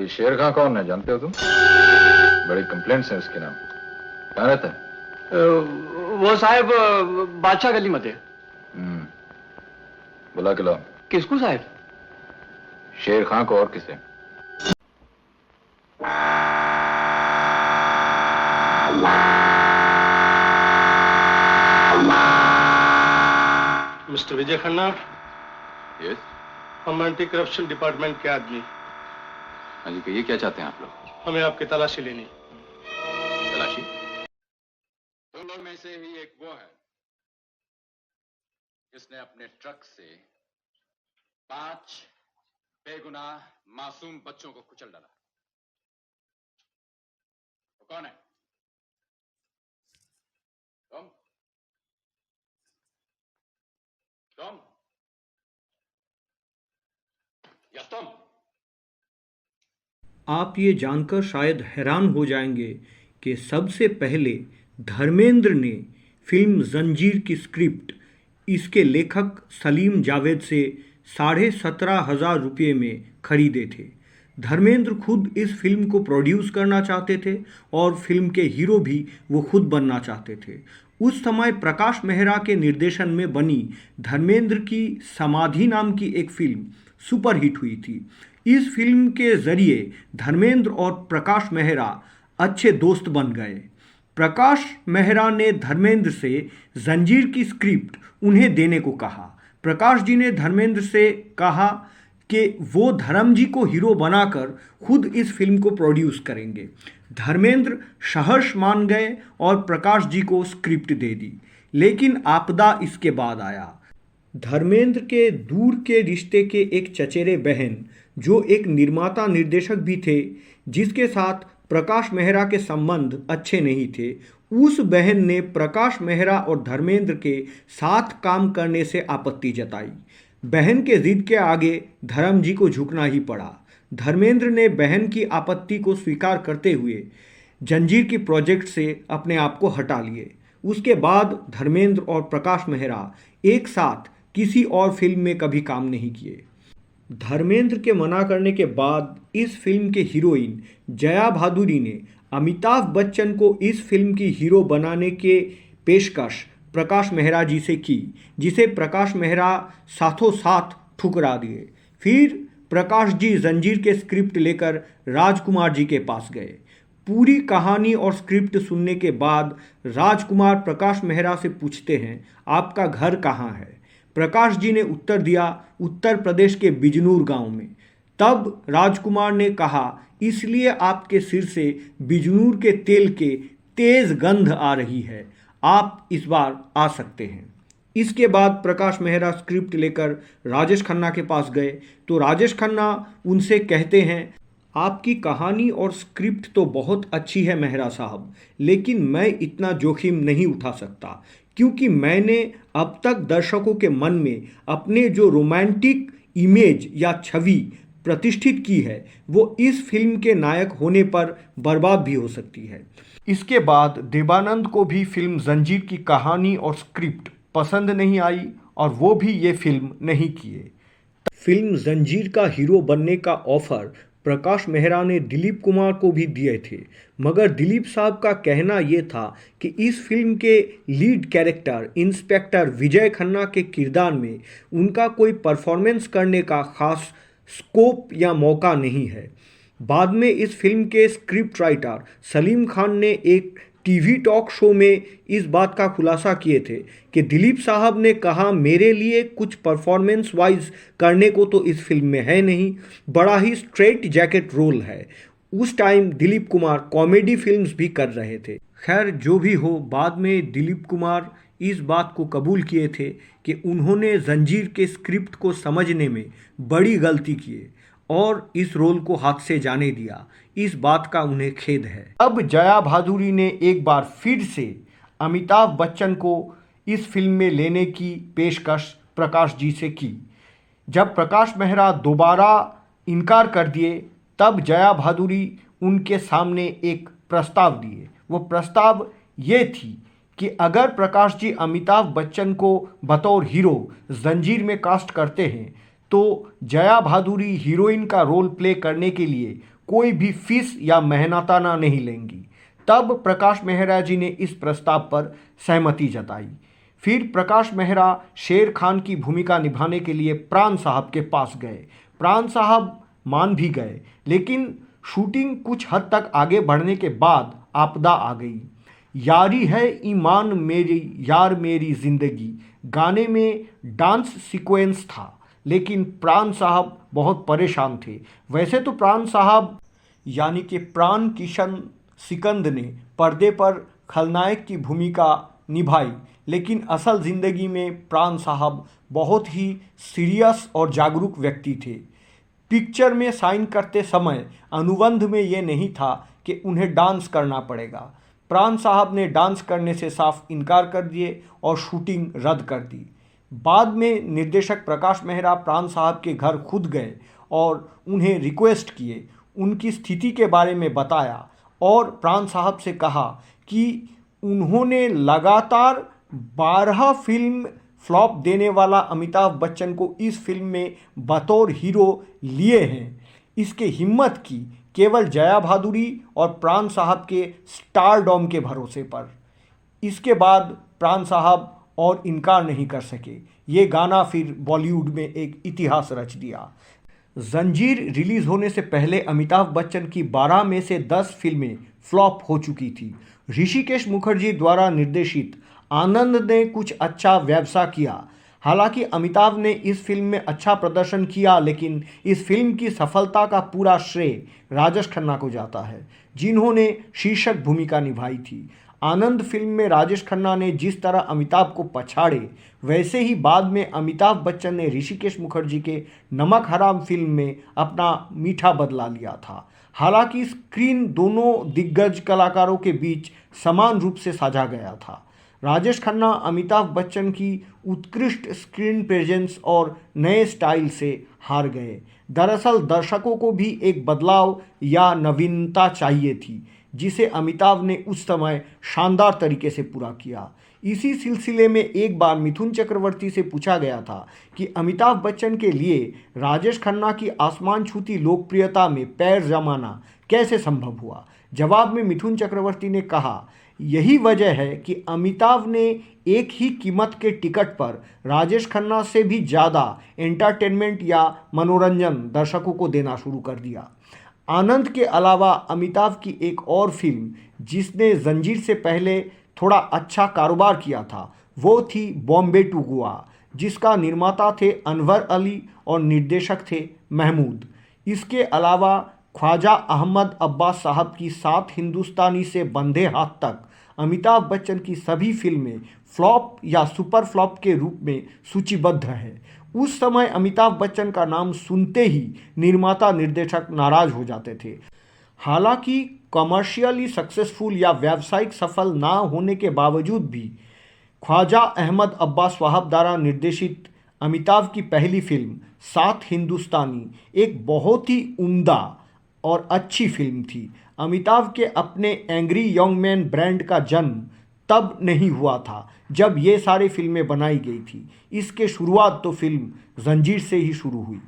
ये शेर खां कौन है, जानते हो तुम? बड़ी कंप्लेंट्स हैं उसके नाम। कहाँ रहता है? वो साहब बादशाह गली में थे। बुला के लाओ। किसको साहब? शेर खां को और किसे? मिस्टर विजय खन्ना। यस। हम एंटी करप्शन डिपार्टमेंट के आदमी। हाँ जी, कहिए क्या चाहते हैं आप लोग? हमें आपकी तलाशी लेनी। तलाशी? तुम लोग में से ही एक वो है जिसने अपने ट्रक से 5 बेगुनाह मासूम बच्चों को कुचल डाला। वो कौन है? तुम? तुम? या तुम? आप ये जानकर शायद हैरान हो जाएंगे कि सबसे पहले धर्मेंद्र ने फिल्म जंजीर की स्क्रिप्ट इसके लेखक सलीम जावेद से 17,500 रुपये में खरीदे थे। धर्मेंद्र खुद इस फिल्म को प्रोड्यूस करना चाहते थे और फिल्म के हीरो भी वो खुद बनना चाहते थे। उस समय प्रकाश मेहरा के निर्देशन में बनी धर्मेंद्र की समाधि नाम की एक फिल्म सुपरहिट हुई थी। इस फिल्म के जरिए धर्मेंद्र और प्रकाश मेहरा अच्छे दोस्त बन गए। प्रकाश मेहरा ने धर्मेंद्र से जंजीर की स्क्रिप्ट उन्हें देने को कहा। प्रकाश जी ने धर्मेंद्र से कहा कि वो धर्म जी को हीरो बनाकर खुद इस फिल्म को प्रोड्यूस करेंगे। धर्मेंद्र सहर्ष मान गए और प्रकाश जी को स्क्रिप्ट दे दी। लेकिन आपदा इसके बाद आया। धर्मेंद्र के दूर के रिश्ते के एक चचेरे बहन जो एक निर्माता निर्देशक भी थे, जिसके साथ प्रकाश मेहरा के संबंध अच्छे नहीं थे, उस बहन ने प्रकाश मेहरा और धर्मेंद्र के साथ काम करने से आपत्ति जताई। बहन के जिद के आगे धर्म जी को झुकना ही पड़ा। धर्मेंद्र ने बहन की आपत्ति को स्वीकार करते हुए जंजीर की प्रोजेक्ट से अपने आप को हटा लिए। उसके बाद धर्मेंद्र और प्रकाश मेहरा एक साथ किसी और फिल्म में कभी काम नहीं किए। धर्मेंद्र के मना करने के बाद इस फिल्म के हीरोइन जया भादुरी ने अमिताभ बच्चन को इस फिल्म की हीरो बनाने के पेशकश प्रकाश मेहरा जी से की, जिसे प्रकाश मेहरा साथों साथ ठुकरा दिए। फिर प्रकाश जी जंजीर के स्क्रिप्ट लेकर राजकुमार जी के पास गए। पूरी कहानी और स्क्रिप्ट सुनने के बाद राजकुमार प्रकाश मेहरा से पूछते हैं, आपका घर कहाँ है? प्रकाश जी ने उत्तर दिया, उत्तर प्रदेश के बिजनूर गांव में। तब राजकुमार ने कहा, इसलिए आपके सिर से बिजनूर के तेल के तेज गंध आ रही है, आप इस बार आ सकते हैं। इसके बाद प्रकाश मेहरा स्क्रिप्ट लेकर राजेश खन्ना के पास गए तो राजेश खन्ना उनसे कहते हैं, आपकी कहानी और स्क्रिप्ट तो बहुत अच्छी है मेहरा साहब, लेकिन मैं इतना जोखिम नहीं उठा सकता, क्योंकि मैंने अब तक दर्शकों के मन में अपने जो रोमांटिक इमेज या छवि प्रतिष्ठित की है, वो इस फिल्म के नायक होने पर बर्बाद भी हो सकती है। इसके बाद देवानंद को भी फिल्म जंजीर की कहानी और स्क्रिप्ट पसंद नहीं आई और वो भी ये फिल्म नहीं किए। फिल्म जंजीर का हीरो बनने का ऑफर प्रकाश मेहरा ने दिलीप कुमार को भी दिए थे, मगर दिलीप साहब का कहना ये था कि इस फिल्म के लीड कैरेक्टर इंस्पेक्टर विजय खन्ना के किरदार में उनका कोई परफॉर्मेंस करने का खास स्कोप या मौका नहीं है। बाद में इस फिल्म के स्क्रिप्ट राइटर सलीम खान ने एक टीवी टॉक शो में इस बात का खुलासा किए थे कि दिलीप साहब ने कहा, मेरे लिए कुछ परफॉर्मेंस वाइज करने को तो इस फिल्म में है नहीं, बड़ा ही स्ट्रेट जैकेट रोल है। उस time Dilip Kumar comedy films भी कर रहे थे। खैर जो भी हो, बाद में दिलीप कुमार इस बात को कबूल किए थे कि उन्होंने जंजीर के स्क्रिप्ट को समझने में बड़ी गलती की और इस रोल को हाथ से जाने दिया। इस बात का उन्हें खेद है। अब जया भादुरी ने एक बार फिर से अमिताभ बच्चन को इस फिल्म में लेने की पेशकश प्रकाश जी से की। जब प्रकाश मेहरा दोबारा इनकार कर दिए, तब जया भादुरी उनके सामने एक प्रस्ताव दिए। वो प्रस्ताव ये थी कि अगर प्रकाश जी अमिताभ बच्चन को बतौर हीरो जंजीर में कास्ट करते हैं तो जया भादुरी हीरोइन का रोल प्ले करने के लिए कोई भी फीस या मेहनताना नहीं लेंगी। तब प्रकाश मेहरा जी ने इस प्रस्ताव पर सहमति जताई। फिर प्रकाश मेहरा शेर खान की भूमिका निभाने के लिए प्राण साहब के पास गए। प्राण साहब मान भी गए, लेकिन शूटिंग कुछ हद तक आगे बढ़ने के बाद आपदा आ गई। यारी है ईमान मेरी यार मेरी जिंदगी गाने में डांस सीक्वेंस था, लेकिन प्राण साहब बहुत परेशान थे। वैसे तो प्राण साहब यानी कि प्राण किशन सिकंद ने पर्दे पर खलनायक की भूमिका निभाई, लेकिन असल ज़िंदगी में प्राण साहब बहुत ही सीरियस और जागरूक व्यक्ति थे। पिक्चर में साइन करते समय अनुबंध में ये नहीं था कि उन्हें डांस करना पड़ेगा। प्राण साहब ने डांस करने से साफ इनकार कर दिए और शूटिंग रद्द कर दी। बाद में निर्देशक प्रकाश मेहरा प्राण साहब के घर खुद गए और उन्हें रिक्वेस्ट किए, उनकी स्थिति के बारे में बताया और प्राण साहब से कहा कि उन्होंने लगातार 12 फिल्म फ्लॉप देने वाला अमिताभ बच्चन को इस फिल्म में बतौर हीरो लिए हैं। इसके हिम्मत की केवल जया भादुरी और प्राण साहब के स्टारडॉम के भरोसे पर। इसके बाद प्राण साहब और इनकार नहीं कर सके। ये गाना फिर बॉलीवुड में एक इतिहास रच दिया। जंजीर रिलीज होने से पहले अमिताभ बच्चन की 12 में से 10 फिल्में फ्लॉप हो चुकी थी। ऋषिकेश मुखर्जी द्वारा निर्देशित आनंद ने कुछ अच्छा व्यवसाय किया। हालांकि अमिताभ ने इस फिल्म में अच्छा प्रदर्शन किया, लेकिन इस फिल्म की सफलता का पूरा श्रेय राजेश खन्ना को जाता है, जिन्होंने शीर्षक भूमिका निभाई थी। आनंद फिल्म में राजेश खन्ना ने जिस तरह अमिताभ को पछाड़े, वैसे ही बाद में अमिताभ बच्चन ने ऋषिकेश मुखर्जी के नमक हराम फिल्म में अपना मीठा बदला लिया था। हालांकि स्क्रीन दोनों दिग्गज कलाकारों के बीच समान रूप से साझा गया था। राजेश खन्ना अमिताभ बच्चन की उत्कृष्ट स्क्रीन प्रेजेंस और नए स्टाइल से हार गए। दरअसल दर्शकों को भी एक बदलाव या नवीनता चाहिए थी, जिसे अमिताभ ने उस समय शानदार तरीके से पूरा किया। इसी सिलसिले में एक बार मिथुन चक्रवर्ती से पूछा गया था कि अमिताभ बच्चन के लिए राजेश खन्ना की आसमान छूती लोकप्रियता में पैर जमाना कैसे संभव हुआ। जवाब में मिथुन चक्रवर्ती ने कहा, यही वजह है कि अमिताभ ने एक ही कीमत के टिकट पर राजेश खन्ना से भी ज़्यादा एंटरटेनमेंट या मनोरंजन दर्शकों को देना शुरू कर दिया। आनंद के अलावा अमिताभ की एक और फिल्म जिसने जंजीर से पहले थोड़ा अच्छा कारोबार किया था, वो थी बॉम्बे टू गोवा, जिसका निर्माता थे अनवर अली और निर्देशक थे महमूद। इसके अलावा ख्वाजा अहमद अब्बास साहब की 7 हिंदुस्तानी से बंधे हाथ तक अमिताभ बच्चन की सभी फिल्में फ्लॉप या सुपर फ्लॉप के रूप में सूचीबद्ध है। उस समय अमिताभ बच्चन का नाम सुनते ही निर्माता निर्देशक नाराज हो जाते थे। हालांकि कमर्शियली सक्सेसफुल या व्यावसायिक सफल ना होने के बावजूद भी ख्वाजा अहमद अब्बास साहब द्वारा निर्देशित अमिताभ की पहली फिल्म 7 हिंदुस्तानी एक बहुत ही उम्दा और अच्छी फिल्म थी। अमिताभ के अपने एंग्री यंग मैन ब्रांड का जन्म तब नहीं हुआ था जब ये सारी फिल्में बनाई गई थी। इसके शुरुआत तो फिल्म जंजीर से ही शुरू हुई।